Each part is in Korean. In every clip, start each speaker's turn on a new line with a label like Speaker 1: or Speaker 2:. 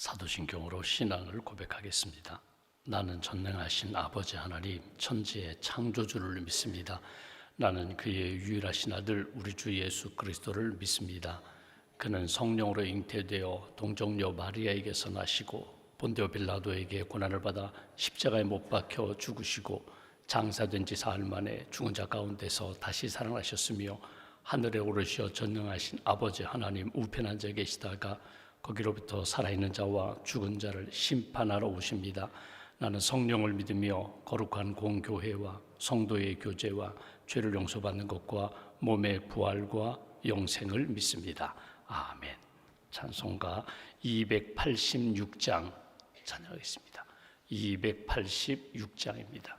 Speaker 1: 사도신경으로 신앙을 고백하겠습니다. 나는 전능하신 아버지 하나님, 천지의 창조주를 믿습니다. 나는 그의 유일하신 아들 우리 주 예수 그리스도를 믿습니다. 그는 성령으로 잉태되어 동정녀 마리아에게서 나시고 본디오 빌라도에게 고난을 받아 십자가에 못 박혀 죽으시고 장사된 지 사흘 만에 죽은 자 가운데서 다시 살아나셨으며 하늘에 오르시어 전능하신 아버지 하나님 우편에 앉아 계시다가 거기로부터 살아있는 자와 죽은 자를 심판하러 오십니다. 나는 성령을 믿으며 거룩한 공교회와 성도의 교제와 죄를 용서받는 것과 몸의 부활과 영생을 믿습니다. 아멘. 찬송가 286장 찬양하겠습니다. 286장입니다.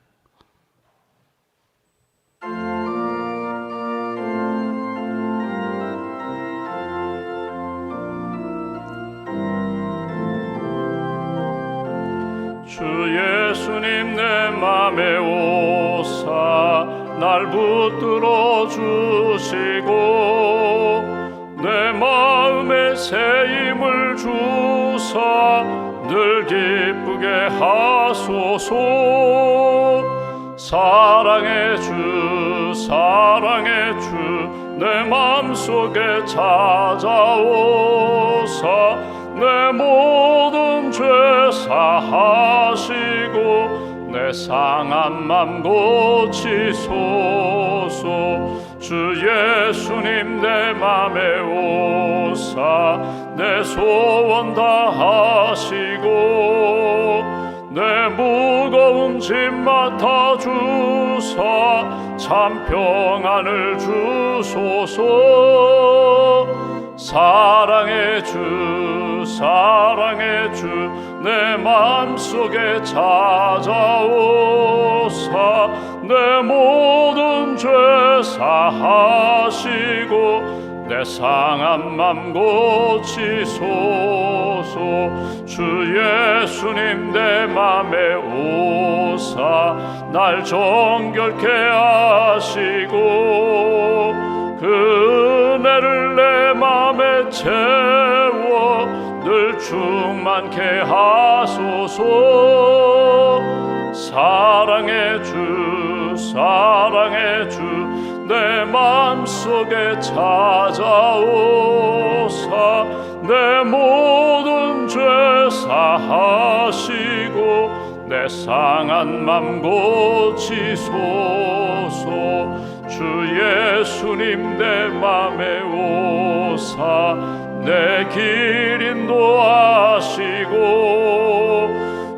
Speaker 2: 주 예수님 내 맘에 오사 날 붙들어 주시고 내 마음에 새 힘을 주사 늘 기쁘게 하소서. 사랑의 주 사랑의 주 내 맘속에 찾아오사 내 모든 죄 사하시고 내 상한 맘 고치소서. 주 예수님 내 맘에 오사 내 소원 다하시고 내 무거운 짐 맡아주사 참 평안을 주소서. 사랑의 주 사랑의 주 내 맘속에 찾아오사 내 모든 죄 사하시고 내 상한 맘 고치소서. 주 예수님 내 맘에 오사 날 정결케 하시고 그 은혜를 내 맘에 채워 늘 충만케 하소서. 사랑의 주 사랑의 주 내 맘속에 찾아오사 내 모든 죄 사하시고 내 상한 맘 고치소서. 주 예수님 내 맘에 오사 내 길 인도하시고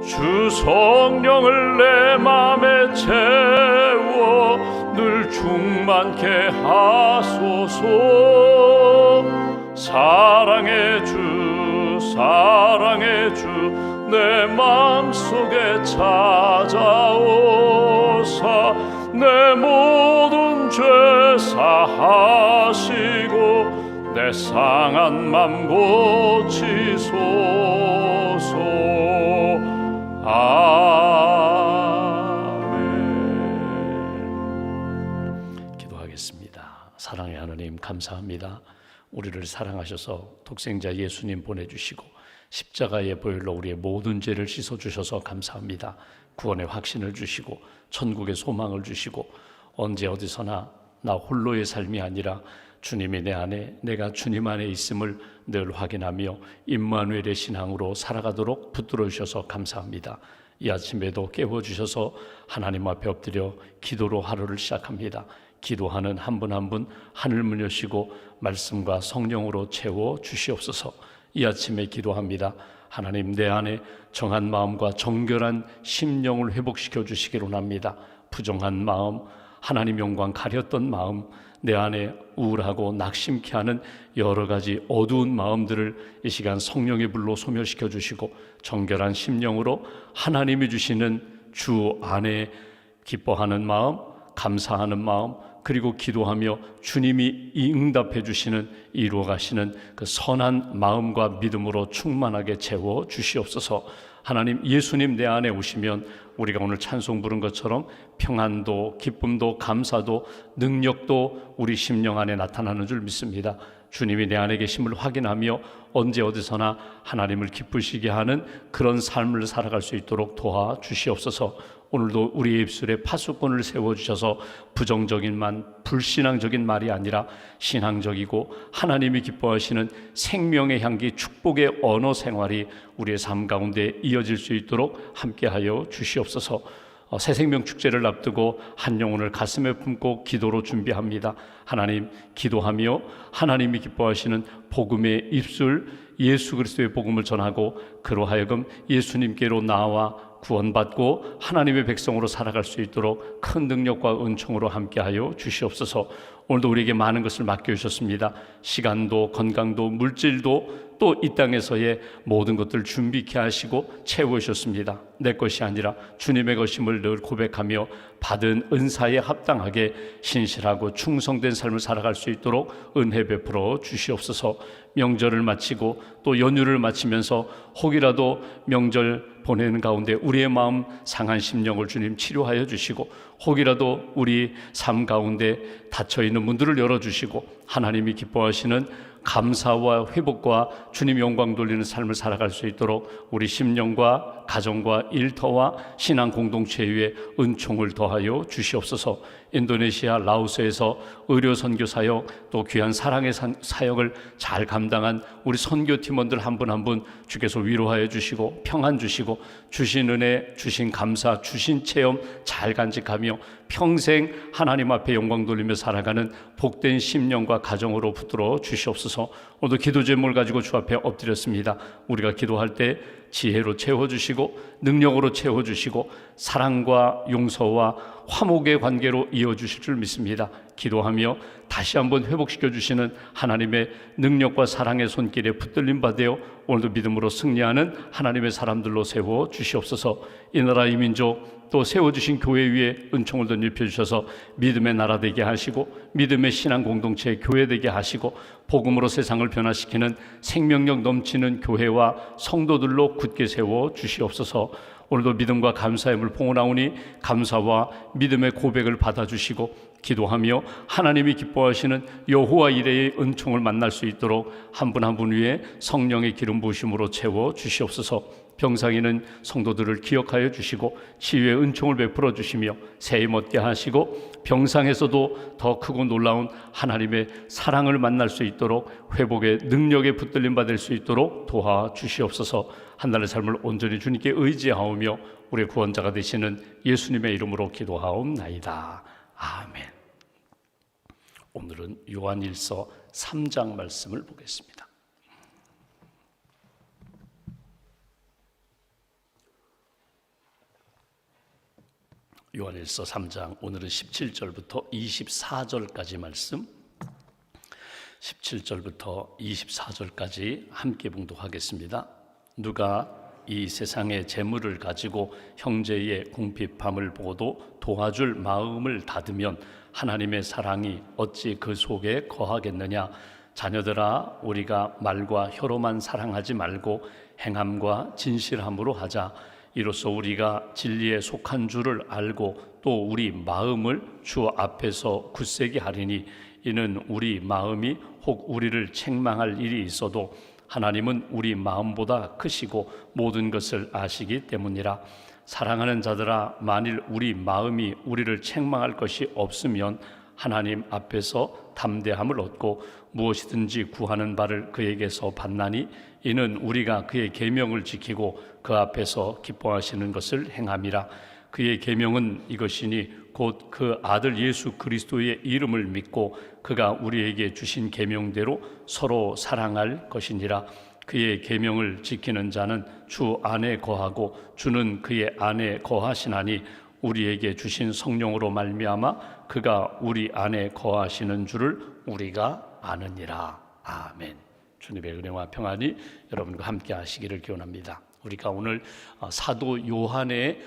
Speaker 2: 주 성령을 내 맘에 채워 늘 충만케 하소서. 사랑의 주 사랑의 주 내 맘속에 찾아오사 내 모든 죄 사하시고 내 상한 맘 고치소서.
Speaker 1: 아멘. 기도하겠습니다. 사랑의 하나님 감사합니다. 우리를 사랑하셔서 독생자 예수님 보내주시고 십자가의 보혈로 우리의 모든 죄를 씻어주셔서 감사합니다. 구원의 확신을 주시고 천국의 소망을 주시고 언제 어디서나 나 홀로의 삶이 아니라 주님이 내 안에 내가 주님 안에 있음을 늘 확인하며 임마누엘의 신앙으로 살아가도록 붙들어 주셔서 감사합니다. 이 아침에도 깨워주셔서 하나님 앞에 엎드려 기도로 하루를 시작합니다. 기도하는 한 분 한 분 하늘문 여시고 말씀과 성령으로 채워 주시옵소서. 이 아침에 기도합니다. 하나님 내 안에 정한 마음과 정결한 심령을 회복시켜 주시기를 원합니다. 부정한 마음, 하나님 영광 가렸던 마음, 내 안에 우울하고 낙심케 하는 여러 가지 어두운 마음들을 이 시간 성령의 불로 소멸시켜 주시고 정결한 심령으로 하나님이 주시는 주 안에 기뻐하는 마음, 감사하는 마음, 그리고 기도하며 주님이 응답해 주시는 이루어 가시는 그 선한 마음과 믿음으로 충만하게 채워 주시옵소서. 하나님 예수님 내 안에 오시면 우리가 오늘 찬송 부른 것처럼 평안도 기쁨도 감사도 능력도 우리 심령 안에 나타나는 줄 믿습니다. 주님이 내 안에 계심을 확인하며 언제 어디서나 하나님을 기쁘시게 하는 그런 삶을 살아갈 수 있도록 도와주시옵소서. 오늘도 우리의 입술에 파수꾼을 세워주셔서 부정적인 말, 불신앙적인 말이 아니라 신앙적이고 하나님이 기뻐하시는 생명의 향기, 축복의 언어 생활이 우리의 삶 가운데 이어질 수 있도록 함께하여 주시옵소서. 새 생명 축제를 앞두고 한 영혼을 가슴에 품고 기도로 준비합니다. 하나님, 기도하며 하나님이 기뻐하시는 복음의 입술 예수 그리스도의 복음을 전하고 그로 하여금 예수님께로 나와 구원받고 하나님의 백성으로 살아갈 수 있도록 큰 능력과 은총으로 함께하여 주시옵소서. 오늘도 우리에게 많은 것을 맡겨주셨습니다. 시간도 건강도 물질도 또 이 땅에서의 모든 것들을 준비케 하시고 채우셨습니다. 내 것이 아니라 주님의 것임을 늘 고백하며 받은 은사에 합당하게 신실하고 충성된 삶을 살아갈 수 있도록 은혜 베풀어 주시옵소서. 명절을 마치고 또 연휴를 마치면서 혹이라도 명절 보내는 가운데 우리의 마음 상한 심령을 주님 치료하여 주시고 혹이라도 우리 삶 가운데 닫혀있는 문들을 열어주시고 하나님이 기뻐하시는 감사와 회복과 주님 영광 돌리는 삶을 살아갈 수 있도록 우리 심령과 가정과 일터와 신앙 공동체 위에 은총을 더하여 주시옵소서. 인도네시아 라오스에서 의료 선교 사역 또 귀한 사랑의 사역을 잘 감당한 우리 선교팀원들 한 분 한 분 주께서 위로하여 주시고 평안 주시고 주신 은혜 주신 감사 주신 체험 잘 간직하며 평생 하나님 앞에 영광 돌리며 살아가는 복된 심령과 가정으로 붙들어 주시옵소서. 오늘도 기도 제목을 가지고 주 앞에 엎드렸습니다. 우리가 기도할 때 지혜로 채워주시고 능력으로 채워주시고 사랑과 용서와 화목의 관계로 이어주실 줄 믿습니다. 기도하며 다시 한번 회복시켜 주시는 하나님의 능력과 사랑의 손길에 붙들림 받아 오늘도 믿음으로 승리하는 하나님의 사람들로 세워 주시옵소서. 이 나라 이 민족 또 세워주신 교회 위에 은총을 더 입혀주셔서 믿음의 나라 되게 하시고 믿음의 신앙 공동체 교회 되게 하시고 복음으로 세상을 변화시키는 생명력 넘치는 교회와 성도들로 굳게 세워 주시옵소서. 오늘도 믿음과 감사의 물 봉헌하오니 감사와 믿음의 고백을 받아주시고 기도하며 하나님이 기뻐하시는 여호와 이레의 은총을 만날 수 있도록 한 분 한 분 위에 성령의 기름 부으심으로 채워 주시옵소서. 병상에는 성도들을 기억하여 주시고 치유의 은총을 베풀어 주시며 새힘 얻게 하시고 병상에서도 더 크고 놀라운 하나님의 사랑을 만날 수 있도록 회복의 능력에 붙들림 받을 수 있도록 도와주시옵소서. 한 날의 삶을 온전히 주님께 의지하오며 우리의 구원자가 되시는 예수님의 이름으로 기도하옵나이다. 아멘. 오늘은 요한일서 3장 말씀을 보겠습니다. 요한일서 3장 오늘은 17절부터 24절까지 말씀 17절부터 24절까지 함께 봉독하겠습니다. 누가 이 세상의 재물을 가지고 형제의 궁핍함을 보고도 도와줄 마음을 닫으면 하나님의 사랑이 어찌 그 속에 거하겠느냐. 자녀들아 우리가 말과 혀로만 사랑하지 말고 행함과 진실함으로 하자. 이로써 우리가 진리에 속한 줄을 알고 또 우리 마음을 주 앞에서 굳세게 하리니 이는 우리 마음이 혹 우리를 책망할 일이 있어도 하나님은 우리 마음보다 크시고 모든 것을 아시기 때문이라. 사랑하는 자들아 만일 우리 마음이 우리를 책망할 것이 없으면 하나님 앞에서 담대함을 얻고 무엇이든지 구하는 바를 그에게서 받나니 이는 우리가 그의 계명을 지키고 그 앞에서 기뻐하시는 것을 행함이라. 그의 계명은 이것이니 곧 그 아들 예수 그리스도의 이름을 믿고 그가 우리에게 주신 계명대로 서로 사랑할 것이니라. 그의 계명을 지키는 자는 주 안에 거하고 주는 그의 안에 거하시나니 우리에게 주신 성령으로 말미암아 그가 우리 안에 거하시는 줄을 우리가 아느니라. 아멘. 주님의 은혜와 평안이 여러분과 함께 하시기를 기원합니다. 우리가 오늘 사도 요한의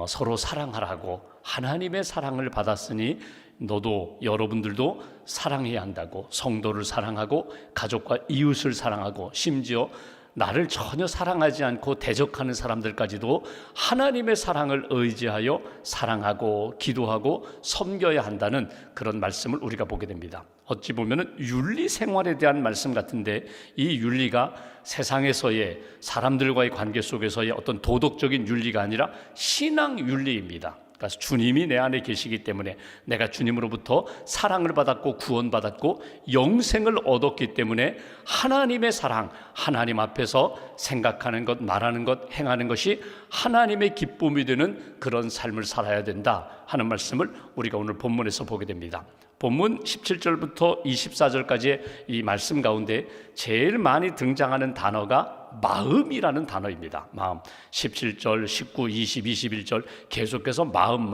Speaker 1: 서로 사랑하라고 하나님의 사랑을 받았으니 너도 여러분들도 사랑해야 한다고 성도를 사랑하고 가족과 이웃을 사랑하고 심지어 나를 전혀 사랑하지 않고 대적하는 사람들까지도 하나님의 사랑을 의지하여 사랑하고 기도하고 섬겨야 한다는 그런 말씀을 우리가 보게 됩니다. 어찌 보면 윤리 생활에 대한 말씀 같은데, 이 윤리가 세상에서의 사람들과의 관계 속에서의 어떤 도덕적인 윤리가 아니라 신앙 윤리입니다. 그러니까 주님이 내 안에 계시기 때문에, 내가 주님으로부터 사랑을 받았고 구원받았고 영생을 얻었기 때문에 하나님의 사랑, 하나님 앞에서 생각하는 것, 말하는 것, 행하는 것이 하나님의 기쁨이 되는 그런 삶을 살아야 된다 하는 말씀을 우리가 오늘 본문에서 보게 됩니다. 본문 17절부터 24절까지의 이 말씀 가운데 제일 많이 등장하는 단어가 마음이라는 단어입니다. 마음. 17절, 19, 20, 21절 계속해서 마음,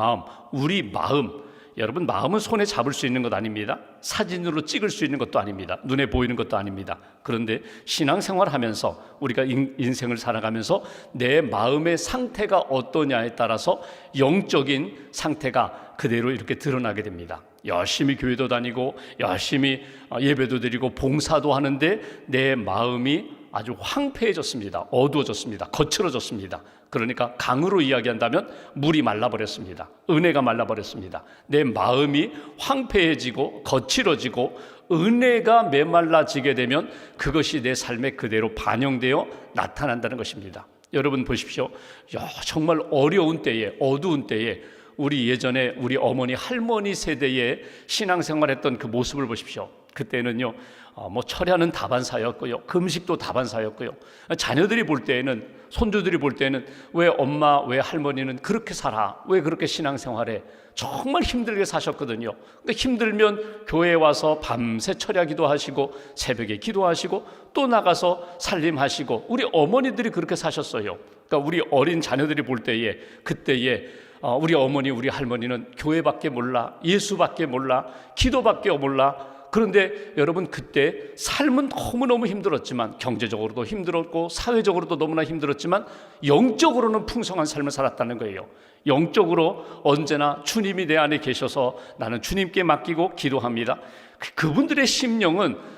Speaker 1: 우리 마음. 여러분, 마음은 손에 잡을 수 있는 것 아닙니다. 사진으로 찍을 수 있는 것도 아닙니다. 눈에 보이는 것도 아닙니다. 그런데 신앙생활하면서, 우리가 인생을 살아가면서 내 마음의 상태가 어떠냐에 따라서 영적인 상태가 그대로 이렇게 드러나게 됩니다. 열심히 교회도 다니고 열심히 예배도 드리고 봉사도 하는데 내 마음이 아주 황폐해졌습니다. 어두워졌습니다. 거칠어졌습니다. 그러니까 강으로 이야기한다면 물이 말라버렸습니다. 은혜가 말라버렸습니다. 내 마음이 황폐해지고 거칠어지고 은혜가 메말라지게 되면 그것이 내 삶에 그대로 반영되어 나타난다는 것입니다. 여러분 보십시오. 정말 어려운 때에, 어두운 때에 우리 예전에 우리 어머니, 할머니 세대에 신앙생활했던 그 모습을 보십시오. 그때는요, 철야는 다반사였고요, 금식도 다반사였고요. 자녀들이 볼 때에는, 손주들이 볼 때는 왜 엄마, 왜 할머니는 그렇게 살아? 왜 그렇게 신앙생활해? 정말 힘들게 사셨거든요. 그러니까 힘들면 교회에 와서 밤새 철야 기도하시고 새벽에 기도하시고 또 나가서 살림하시고, 우리 어머니들이 그렇게 사셨어요. 그러니까 우리 어린 자녀들이 볼 때에, 그때에 우리 어머니, 우리 할머니는 교회밖에 몰라, 예수밖에 몰라, 기도밖에 몰라. 그런데 여러분, 그때 삶은 너무너무 힘들었지만, 경제적으로도 힘들었고 사회적으로도 너무나 힘들었지만 영적으로는 풍성한 삶을 살았다는 거예요. 영적으로 언제나 주님이 내 안에 계셔서 나는 주님께 맡기고 기도합니다. 그분들의 심령은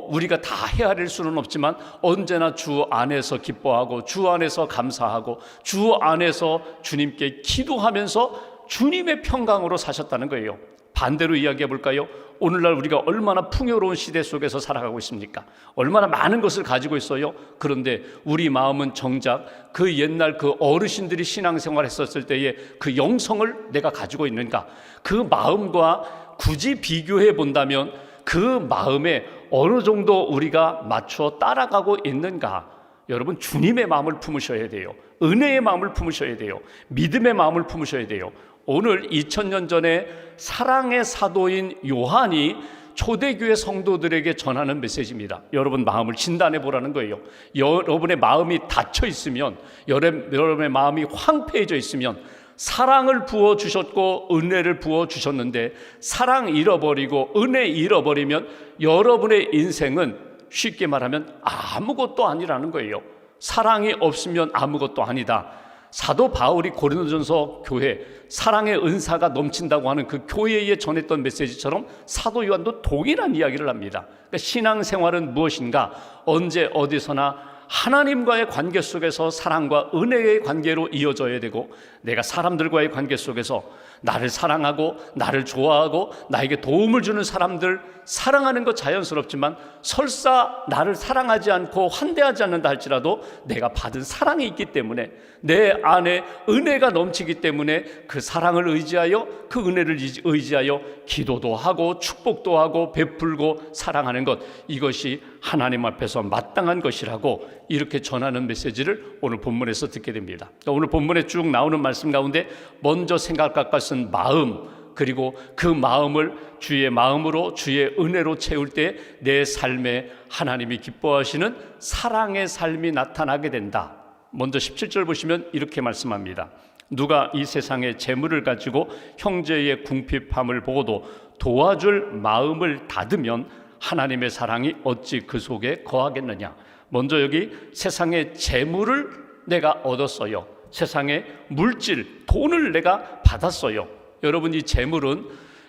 Speaker 1: 우리가 다 헤아릴 수는 없지만 언제나 주 안에서 기뻐하고 주 안에서 감사하고 주 안에서 주님께 기도하면서 주님의 평강으로 사셨다는 거예요. 반대로 이야기해 볼까요? 오늘날 우리가 얼마나 풍요로운 시대 속에서 살아가고 있습니까? 얼마나 많은 것을 가지고 있어요. 그런데 우리 마음은 정작 그 옛날 그 어르신들이 신앙생활 했었을 때의 그 영성을 내가 가지고 있는가? 그 마음과 굳이 비교해 본다면 그 마음에 어느 정도 우리가 맞춰 따라가고 있는가? 여러분, 주님의 마음을 품으셔야 돼요. 은혜의 마음을 품으셔야 돼요. 믿음의 마음을 품으셔야 돼요. 오늘 2000년 전에 사랑의 사도인 요한이 초대교회 성도들에게 전하는 메시지입니다. 여러분 마음을 진단해 보라는 거예요. 여러분의 마음이 닫혀 있으면, 여러분의 마음이 황폐해져 있으면, 사랑을 부어주셨고 은혜를 부어주셨는데 사랑 잃어버리고 은혜 잃어버리면 여러분의 인생은 쉽게 말하면 아무것도 아니라는 거예요. 사랑이 없으면 아무것도 아니다. 사도 바울이 고린도전서 교회, 사랑의 은사가 넘친다고 하는 그 교회에 전했던 메시지처럼 사도 요한도 동일한 이야기를 합니다. 그러니까 신앙생활은 무엇인가? 언제 어디서나 하나님과의 관계 속에서 사랑과 은혜의 관계로 이어져야 되고, 내가 사람들과의 관계 속에서 나를 사랑하고 나를 좋아하고 나에게 도움을 주는 사람들 사랑하는 것 자연스럽지만, 설사 나를 사랑하지 않고 환대하지 않는다 할지라도 내가 받은 사랑이 있기 때문에, 내 안에 은혜가 넘치기 때문에 그 사랑을 의지하여, 그 은혜를 의지하여 기도도 하고 축복도 하고 베풀고 사랑하는 것, 이것이 하나님 앞에서 마땅한 것이라고 이렇게 전하는 메시지를 오늘 본문에서 듣게 됩니다. 오늘 본문에 쭉 나오는 말씀 가운데 먼저 생각할 것은 마음, 그리고 그 마음을 주의 마음으로 주의 은혜로 채울 때 내 삶에 하나님이 기뻐하시는 사랑의 삶이 나타나게 된다. 먼저 17절 보시면 이렇게 말씀합니다. 누가 이 세상의 재물을 가지고 형제의 궁핍함을 보고도 도와줄 마음을 닫으면 하나님의 사랑이 어찌 그 속에 거하겠느냐. 먼저 여기 세상의 재물을 내가 얻었어요. 세상의 물질, 돈을 내가 받았어요. 여러분, 이 재물은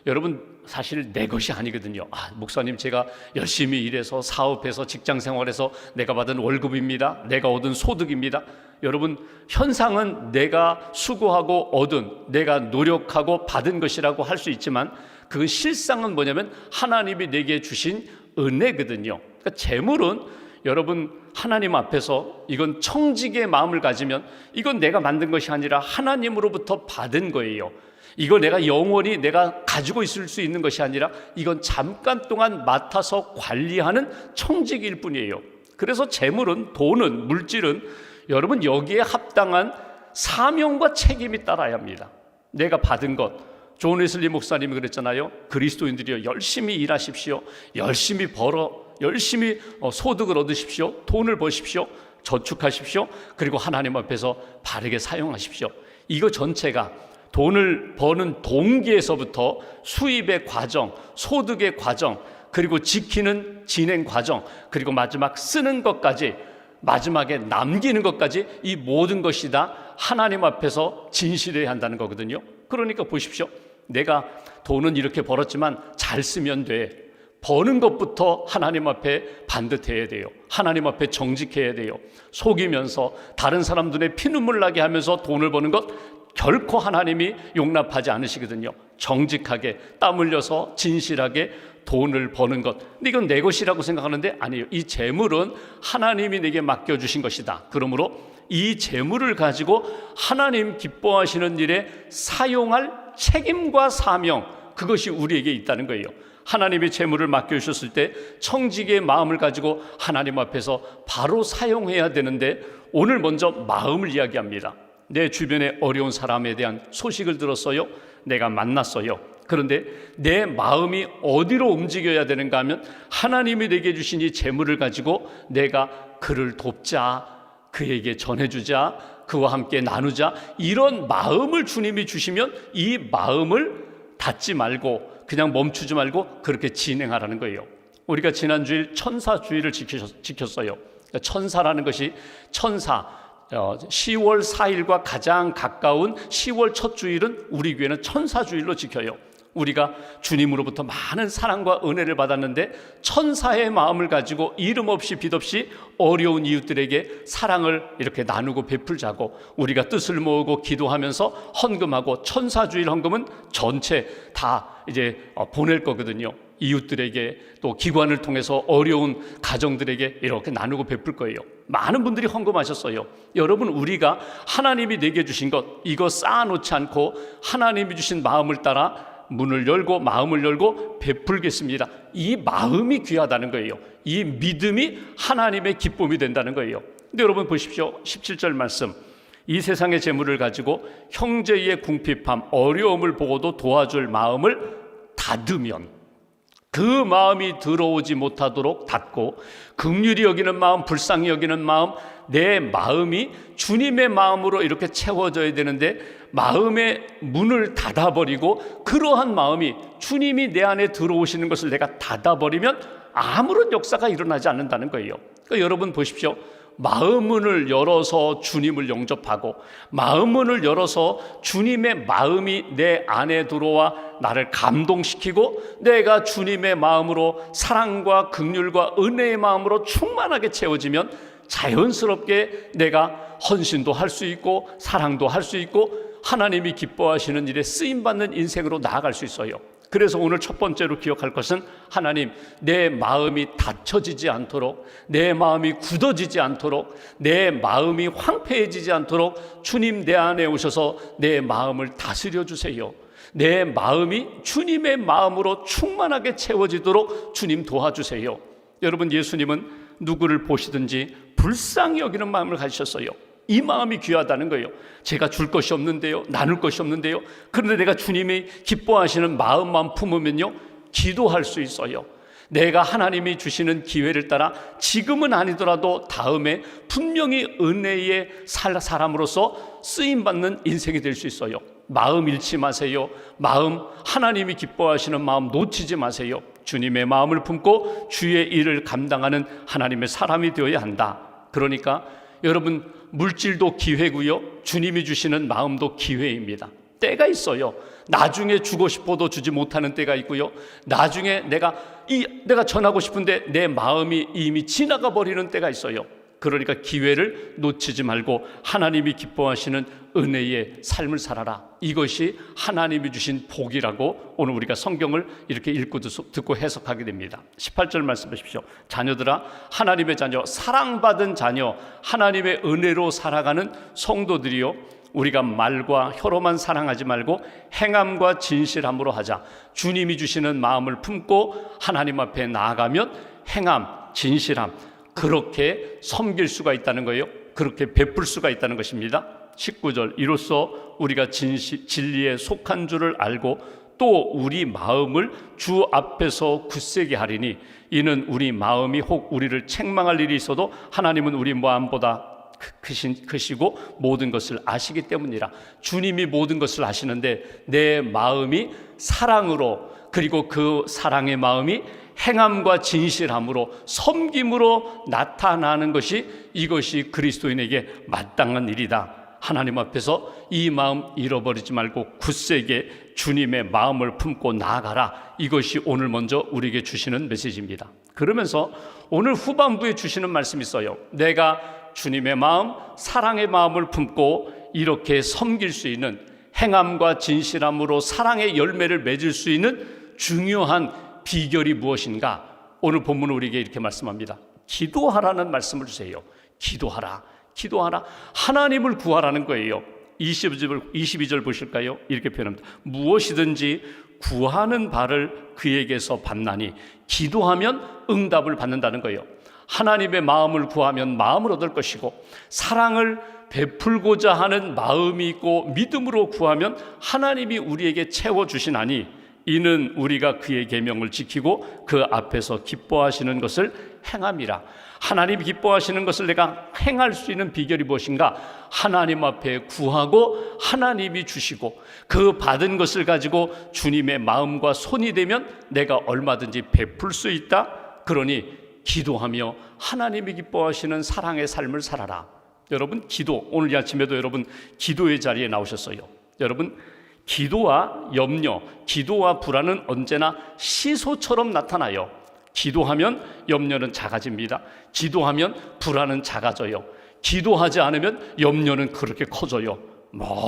Speaker 1: 여러분 사실 내 것이 아니거든요. 목사님, 제가 열심히 일해서 사업해서 직장생활해서 내가 받은 월급입니다. 내가 얻은 소득입니다. 여러분, 현상은 내가 수고하고 얻은, 내가 노력하고 받은 것이라고 할 수 있지만 그 실상은 뭐냐면 하나님이 내게 주신 은혜거든요. 그러니까 재물은 여러분, 하나님 앞에서 이건 청직의 마음을 가지면 이건 내가 만든 것이 아니라 하나님으로부터 받은 거예요. 이거 내가 영원히 내가 가지고 있을 수 있는 것이 아니라 이건 잠깐 동안 맡아서 관리하는 청직일 뿐이에요. 그래서 재물은, 돈은, 물질은 여러분 여기에 합당한 사명과 책임이 따라야 합니다. 내가 받은 것, 존 웨슬리 목사님이 그랬잖아요. 그리스도인들이여 열심히 일하십시오. 열심히 소득을 얻으십시오. 돈을 버십시오. 저축하십시오. 그리고 하나님 앞에서 바르게 사용하십시오. 이거 전체가 돈을 버는 동기에서부터 수입의 과정, 소득의 과정, 그리고 지키는 진행 과정, 그리고 마지막 쓰는 것까지, 마지막에 남기는 것까지, 이 모든 것이 다 하나님 앞에서 진실해야 한다는 거거든요. 그러니까 보십시오. 내가 돈은 이렇게 벌었지만 잘 쓰면 돼. 버는 것부터 하나님 앞에 반듯해야 돼요. 하나님 앞에 정직해야 돼요. 속이면서 다른 사람 눈에 피눈물 나게 하면서 돈을 버는 것 결코 하나님이 용납하지 않으시거든요. 정직하게 땀 흘려서 진실하게 돈을 버는 것, 근데 이건 내 것이라고 생각하는데 아니에요. 이 재물은 하나님이 내게 맡겨주신 것이다. 그러므로 이 재물을 가지고 하나님 기뻐하시는 일에 사용할 책임과 사명, 그것이 우리에게 있다는 거예요. 하나님이 재물을 맡겨주셨을 때 청직의 마음을 가지고 하나님 앞에서 바로 사용해야 되는데, 오늘 먼저 마음을 이야기합니다. 내 주변에 어려운 사람에 대한 소식을 들었어요. 내가 만났어요. 그런데 내 마음이 어디로 움직여야 되는가 하면 하나님이 내게 주신 이 재물을 가지고 내가 그를 돕자, 그에게 전해주자, 그와 함께 나누자, 이런 마음을 주님이 주시면 이 마음을 닫지 말고 그냥 멈추지 말고 그렇게 진행하라는 거예요. 우리가 지난주일 천사주일을 지켰어요. 천사라는 것이 10월 4일과 가장 가까운 10월 첫 주일은 우리 교회는 천사주일로 지켜요. 우리가 주님으로부터 많은 사랑과 은혜를 받았는데 천사의 마음을 가지고 이름 없이 빛 없이 어려운 이웃들에게 사랑을 이렇게 나누고 베풀자고, 우리가 뜻을 모으고 기도하면서 헌금하고, 천사주일 헌금은 전체 다 이제 보낼 거거든요. 이웃들에게, 또 기관을 통해서 어려운 가정들에게 이렇게 나누고 베풀 거예요. 많은 분들이 헌금하셨어요. 여러분, 우리가 하나님이 내게 주신 것, 이거 쌓아놓지 않고 하나님이 주신 마음을 따라 문을 열고 마음을 열고 베풀겠습니다. 이 마음이 귀하다는 거예요. 이 믿음이 하나님의 기쁨이 된다는 거예요. 근데 여러분 보십시오. 17절 말씀, 이 세상의 재물을 가지고 형제의 궁핍함, 어려움을 보고도 도와줄 마음을 닫으면, 그 마음이 들어오지 못하도록 닫고, 긍휼히 여기는 마음, 불쌍히 여기는 마음, 내 마음이 주님의 마음으로 이렇게 채워져야 되는데 마음의 문을 닫아버리고, 그러한 마음이 주님이 내 안에 들어오시는 것을 내가 닫아버리면 아무런 역사가 일어나지 않는다는 거예요. 그러니까 여러분 보십시오. 마음문을 열어서 주님을 영접하고, 마음문을 열어서 주님의 마음이 내 안에 들어와 나를 감동시키고, 내가 주님의 마음으로 사랑과 긍휼과 은혜의 마음으로 충만하게 채워지면 자연스럽게 내가 헌신도 할 수 있고 사랑도 할 수 있고 하나님이 기뻐하시는 일에 쓰임받는 인생으로 나아갈 수 있어요. 그래서 오늘 첫 번째로 기억할 것은, 하나님, 내 마음이 닫혀지지 않도록, 내 마음이 굳어지지 않도록, 내 마음이 황폐해지지 않도록 주님 내 안에 오셔서 내 마음을 다스려 주세요. 내 마음이 주님의 마음으로 충만하게 채워지도록 주님 도와주세요. 여러분, 예수님은 누구를 보시든지 불쌍히 여기는 마음을 가지셨어요. 이 마음이 귀하다는 거예요. 제가 줄 것이 없는데요, 나눌 것이 없는데요, 그런데 내가 주님이 기뻐하시는 마음만 품으면요, 기도할 수 있어요. 내가 하나님이 주시는 기회를 따라 지금은 아니더라도 다음에 분명히 은혜의 사람으로서 쓰임받는 인생이 될 수 있어요. 마음 잃지 마세요. 마음, 하나님이 기뻐하시는 마음 놓치지 마세요. 주님의 마음을 품고 주의 일을 감당하는 하나님의 사람이 되어야 한다. 그러니까 여러분, 물질도 기회고요, 주님이 주시는 마음도 기회입니다. 때가 있어요. 나중에 주고 싶어도 주지 못하는 때가 있고요. 나중에 내가 전하고 싶은데 내 마음이 이미 지나가 버리는 때가 있어요. 그러니까 기회를 놓치지 말고 하나님이 기뻐하시는 은혜의 삶을 살아라. 이것이 하나님이 주신 복이라고 오늘 우리가 성경을 이렇게 읽고 듣고 해석하게 됩니다. 18절 말씀 보십시오. 자녀들아, 하나님의 자녀, 사랑받은 자녀, 하나님의 은혜로 살아가는 성도들이요, 우리가 말과 혀로만 사랑하지 말고 행함과 진실함으로 하자. 주님이 주시는 마음을 품고 하나님 앞에 나아가면 행함, 진실함, 그렇게 섬길 수가 있다는 거예요. 그렇게 베풀 수가 있다는 것입니다. 19절, 이로써 우리가 진리에 속한 줄을 알고 또 우리 마음을 주 앞에서 굳세게 하리니 이는 우리 마음이 혹 우리를 책망할 일이 있어도 하나님은 우리 마음보다 크시고 모든 것을 아시기 때문이라. 주님이 모든 것을 아시는데 내 마음이 사랑으로, 그리고 그 사랑의 마음이 행함과 진실함으로, 섬김으로 나타나는 것이, 이것이 그리스도인에게 마땅한 일이다. 하나님 앞에서 이 마음 잃어버리지 말고 굳세게 주님의 마음을 품고 나아가라. 이것이 오늘 먼저 우리에게 주시는 메시지입니다. 그러면서 오늘 후반부에 주시는 말씀이 있어요. 내가 주님의 마음, 사랑의 마음을 품고 이렇게 섬길 수 있는, 행함과 진실함으로 사랑의 열매를 맺을 수 있는 중요한 비결이 무엇인가? 오늘 본문은 우리에게 이렇게 말씀합니다. 기도하라는 말씀을 주세요. 기도하라, 기도하라. 하나님을 구하라는 거예요. 22절 보실까요? 이렇게 표현합니다. 무엇이든지 구하는 바를 그에게서 받나니, 기도하면 응답을 받는다는 거예요. 하나님의 마음을 구하면 마음을 얻을 것이고, 사랑을 베풀고자 하는 마음이 있고 믿음으로 구하면 하나님이 우리에게 채워주시나니 이는 우리가 그의 계명을 지키고 그 앞에서 기뻐하시는 것을 행함이라. 하나님이 기뻐하시는 것을 내가 행할 수 있는 비결이 무엇인가? 하나님 앞에 구하고 하나님이 주시고 그 받은 것을 가지고 주님의 마음과 손이 되면 내가 얼마든지 베풀 수 있다. 그러니 기도하며 하나님이 기뻐하시는 사랑의 삶을 살아라. 여러분, 기도, 오늘 아침에도 여러분 기도의 자리에 나오셨어요. 여러분, 기도와 염려, 기도와 불안은 언제나 시소처럼 나타나요. 기도하면 염려는 작아집니다. 기도하면 불안은 작아져요. 기도하지 않으면 염려는 그렇게 커져요.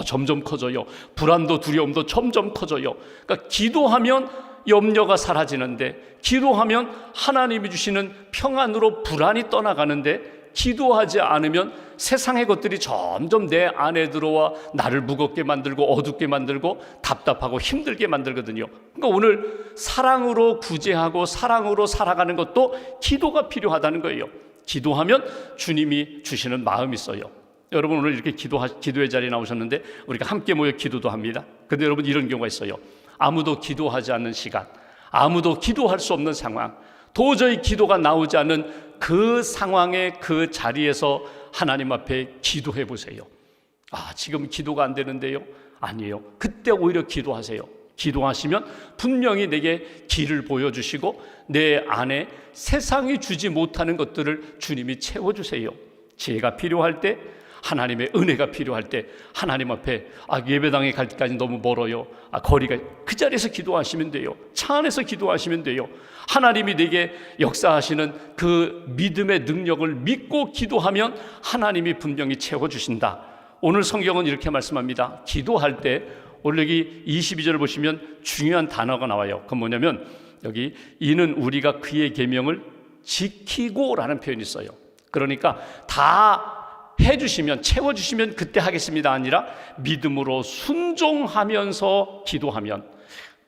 Speaker 1: 점점 커져요. 불안도 두려움도 점점 커져요. 그러니까 기도하면 염려가 사라지는데, 기도하면 하나님이 주시는 평안으로 불안이 떠나가는데, 기도하지 않으면 세상의 것들이 점점 내 안에 들어와 나를 무겁게 만들고 어둡게 만들고 답답하고 힘들게 만들거든요. 그러니까 오늘 사랑으로 구제하고 사랑으로 살아가는 것도 기도가 필요하다는 거예요. 기도하면 주님이 주시는 마음이 있어요. 여러분, 오늘 이렇게 기도의 자리에 나오셨는데 우리가 함께 모여 기도도 합니다. 근데 여러분, 이런 경우가 있어요. 아무도 기도하지 않는 시간, 아무도 기도할 수 없는 상황, 도저히 기도가 나오지 않는 그 상황의 그 자리에서 하나님 앞에 기도해 보세요. 지금 기도가 안 되는데요? 아니에요. 그때 오히려 기도하세요. 기도하시면 분명히 내게 길을 보여주시고 내 안에 세상이 주지 못하는 것들을 주님이 채워주세요. 지혜가 필요할 때, 하나님의 은혜가 필요할 때 하나님 앞에 예배당에 갈 때까지 너무 멀어요. 거리가, 그 자리에서 기도하시면 돼요. 차 안에서 기도하시면 돼요. 하나님이 내게 역사하시는 그 믿음의 능력을 믿고 기도하면 하나님이 분명히 채워주신다. 오늘 성경은 이렇게 말씀합니다. 기도할 때 오늘 여기 22절을 보시면 중요한 단어가 나와요. 그건 뭐냐면 여기 이는 우리가 그의 계명을 지키고 라는 표현이 있어요. 그러니까 다 해주시면, 채워주시면 그때 하겠습니다 아니라 믿음으로 순종하면서 기도하면,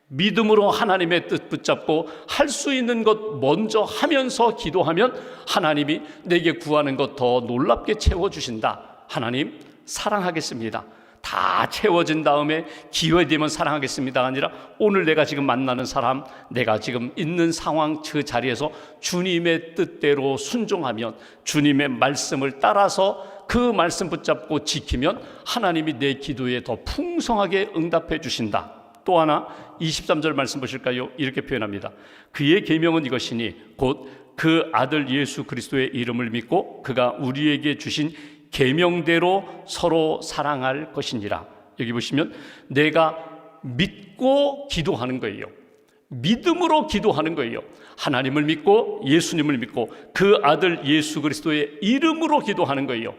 Speaker 1: 믿음으로 하나님의 뜻 붙잡고 할 수 있는 것 먼저 하면서 기도하면 하나님이 내게 구하는 것 더 놀랍게 채워주신다. 하나님 사랑하겠습니다. 다 채워진 다음에 기회되면 사랑하겠습니다 아니라 오늘 내가 지금 만나는 사람, 내가 지금 있는 상황 그 자리에서 주님의 뜻대로 순종하면, 주님의 말씀을 따라서 그 말씀 붙잡고 지키면 하나님이 내 기도에 더 풍성하게 응답해 주신다. 또 하나 23절 말씀 보실까요? 이렇게 표현합니다. 그의 계명은 이것이니 곧 그 아들 예수 그리스도의 이름을 믿고 그가 우리에게 주신 계명대로 서로 사랑할 것이니라. 여기 보시면 내가 믿고 기도하는 거예요. 믿음으로 기도하는 거예요. 하나님을 믿고 예수님을 믿고 그 아들 예수 그리스도의 이름으로 기도하는 거예요.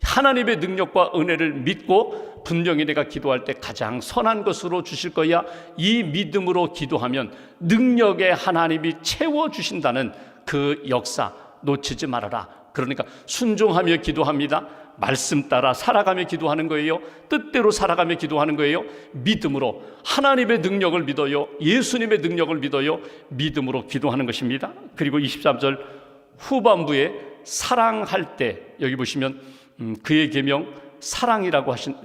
Speaker 1: 하나님의 능력과 은혜를 믿고 분명히 내가 기도할 때 가장 선한 것으로 주실 거야. 이 믿음으로 기도하면 능력에 하나님이 채워주신다는 그 역사 놓치지 말아라. 그러니까 순종하며 기도합니다. 말씀 따라 살아가며 기도하는 거예요. 뜻대로 살아가며 기도하는 거예요. 믿음으로 하나님의 능력을 믿어요. 예수님의 능력을 믿어요. 믿음으로 기도하는 것입니다. 그리고 23절 후반부에 사랑할 때 여기 보시면 그의 계명 사랑이라고 하신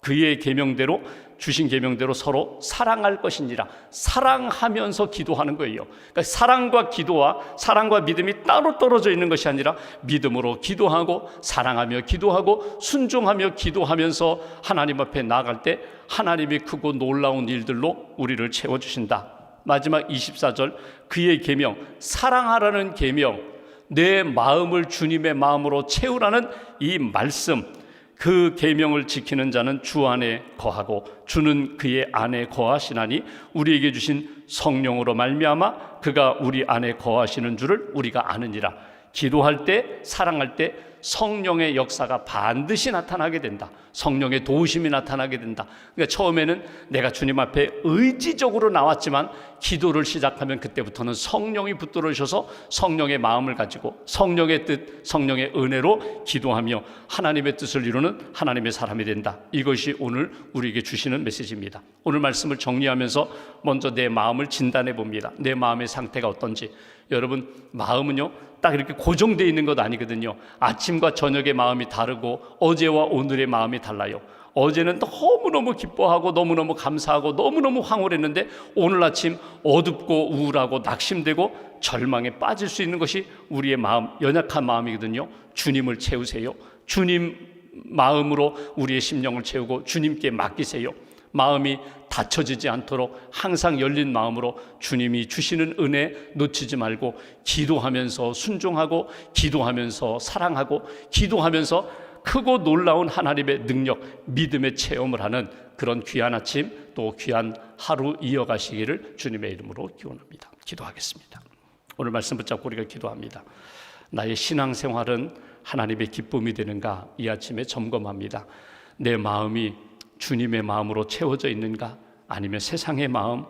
Speaker 1: 그의 계명대로 주신 계명대로 서로 사랑할 것이니라. 사랑하면서 기도하는 거예요. 그러니까 사랑과 기도와 사랑과 믿음이 따로 떨어져 있는 것이 아니라 믿음으로 기도하고 사랑하며 기도하고 순종하며 기도하면서 하나님 앞에 나아갈 때 하나님이 크고 놀라운 일들로 우리를 채워주신다. 마지막 24절 그의 계명 사랑하라는 계명 내 마음을 주님의 마음으로 채우라는 이 말씀 그 계명을 지키는 자는 주 안에 거하고 주는 그의 안에 거하시나니 우리에게 주신 성령으로 말미암아 그가 우리 안에 거하시는 줄을 우리가 아느니라. 기도할 때 사랑할 때 성령의 역사가 반드시 나타나게 된다. 성령의 도우심이 나타나게 된다. 그러니까 처음에는 내가 주님 앞에 의지적으로 나왔지만 기도를 시작하면 그때부터는 성령이 붙들어주셔서 성령의 마음을 가지고 성령의 뜻, 성령의 은혜로 기도하며 하나님의 뜻을 이루는 하나님의 사람이 된다. 이것이 오늘 우리에게 주시는 메시지입니다. 오늘 말씀을 정리하면서 먼저 내 마음을 진단해 봅니다. 내 마음의 상태가 어떤지. 여러분 마음은요 딱 이렇게 고정되어 있는 것 아니거든요. 아침과 저녁의 마음이 다르고 어제와 오늘의 마음이 달라요. 어제는 너무너무 기뻐하고 너무너무 감사하고 너무너무 황홀했는데 오늘 아침 어둡고 우울하고 낙심되고 절망에 빠질 수 있는 것이 우리의 마음, 연약한 마음이거든요. 주님을 채우세요. 주님 마음으로 우리의 심령을 채우고 주님께 맡기세요. 마음이 닫혀지지 않도록 항상 열린 마음으로 주님이 주시는 은혜 놓치지 말고 기도하면서 순종하고 기도하면서 사랑하고 기도하면서 크고 놀라운 하나님의 능력, 믿음의 체험을 하는 그런 귀한 아침 또 귀한 하루 이어가시기를 주님의 이름으로 기원합니다. 기도하겠습니다. 오늘 말씀 붙잡고 우리가 기도합니다. 나의 신앙생활은 하나님의 기쁨이 되는가 이 아침에 점검합니다. 내 마음이 주님의 마음으로 채워져 있는가 아니면 세상의 마음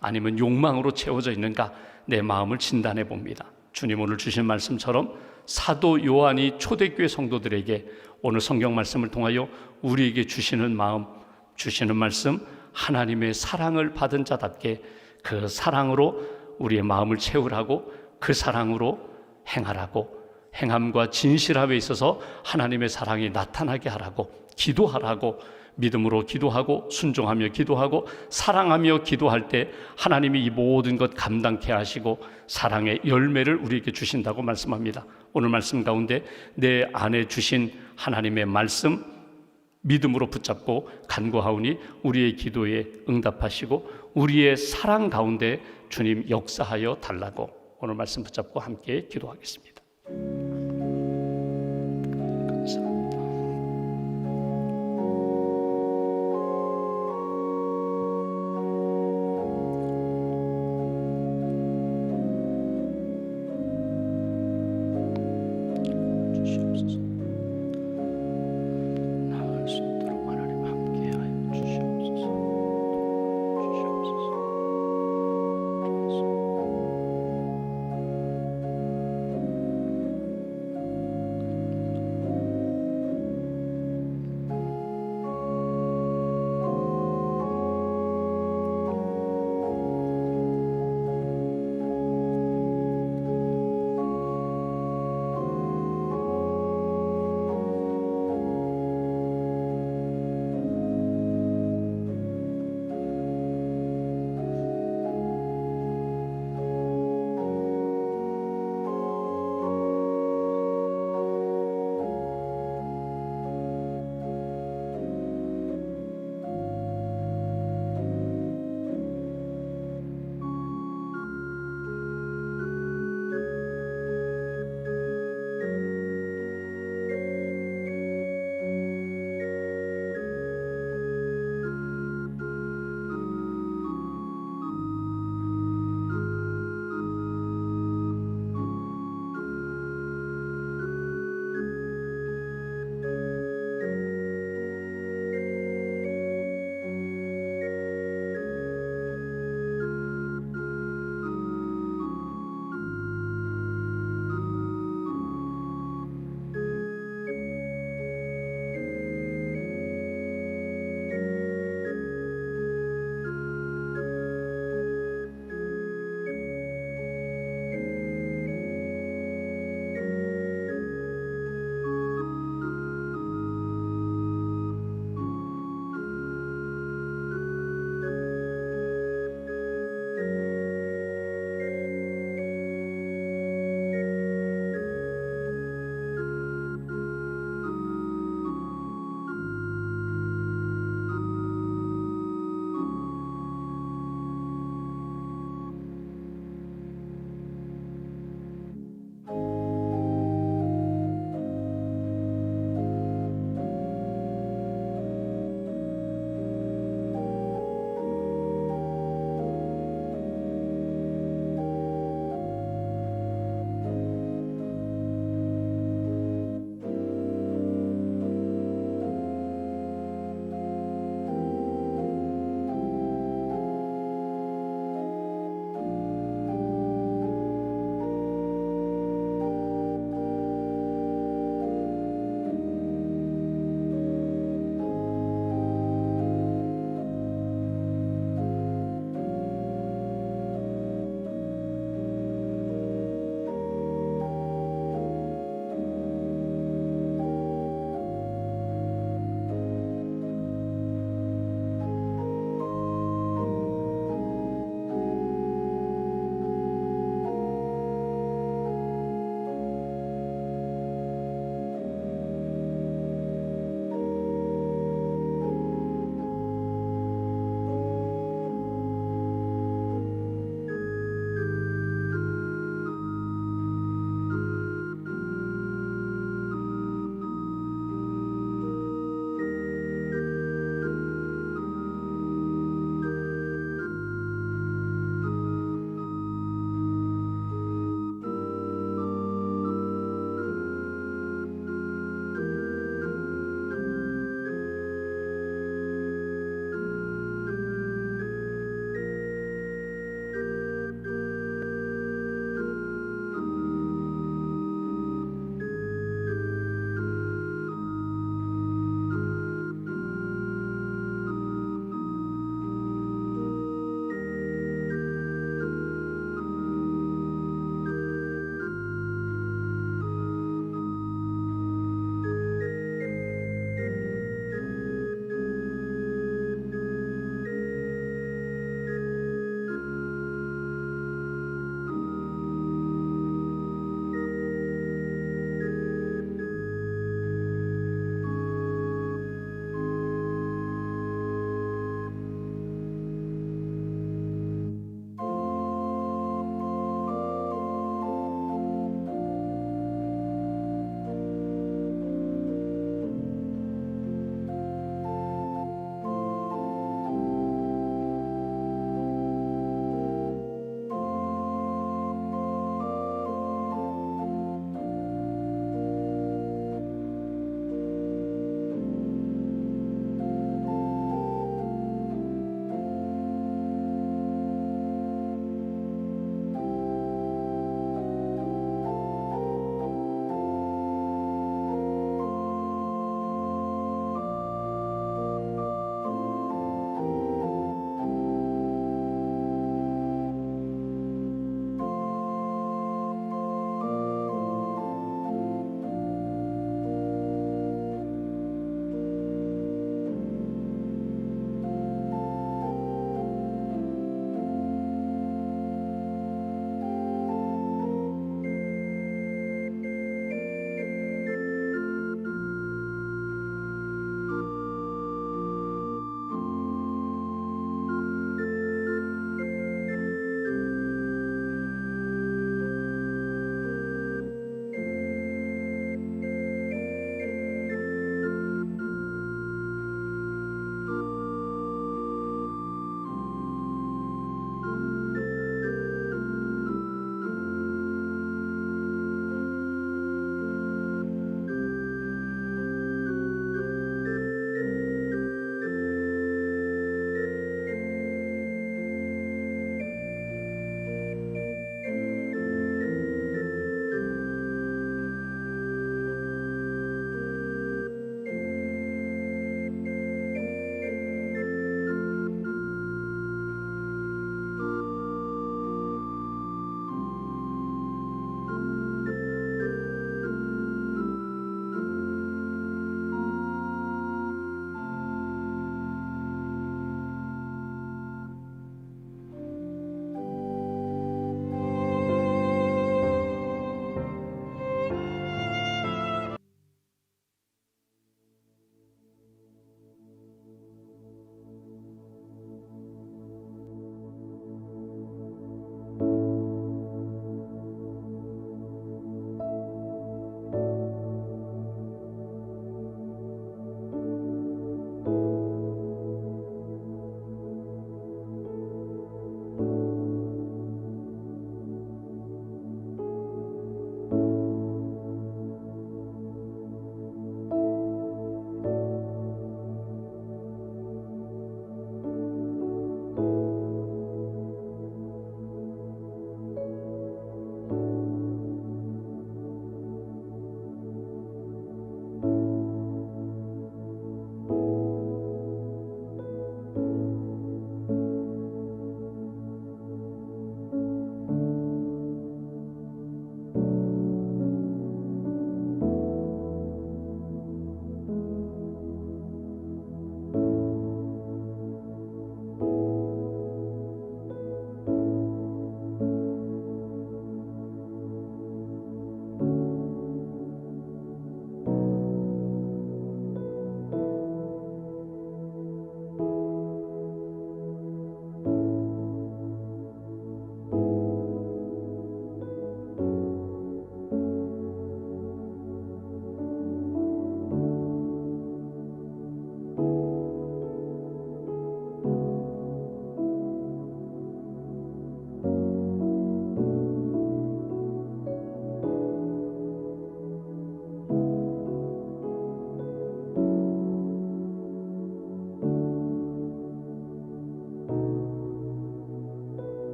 Speaker 1: 아니면 욕망으로 채워져 있는가 내 마음을 진단해 봅니다. 주님 오늘 주신 말씀처럼 사도 요한이 초대교회 성도들에게 오늘 성경 말씀을 통하여 우리에게 주시는 마음 주시는 말씀 하나님의 사랑을 받은 자답게 그 사랑으로 우리의 마음을 채우라고 그 사랑으로 행하라고 행함과 진실함에 있어서 하나님의 사랑이 나타나게 하라고 기도하라고 믿음으로 기도하고 순종하며 기도하고 사랑하며 기도할 때 하나님이 이 모든 것 감당케 하시고 사랑의 열매를 우리에게 주신다고 말씀합니다. 오늘 말씀 가운데 내 안에 주신 하나님의 말씀 믿음으로 붙잡고 간구하오니 우리의 기도에 응답하시고 우리의 사랑 가운데 주님 역사하여 달라고 오늘 말씀 붙잡고 함께 기도하겠습니다.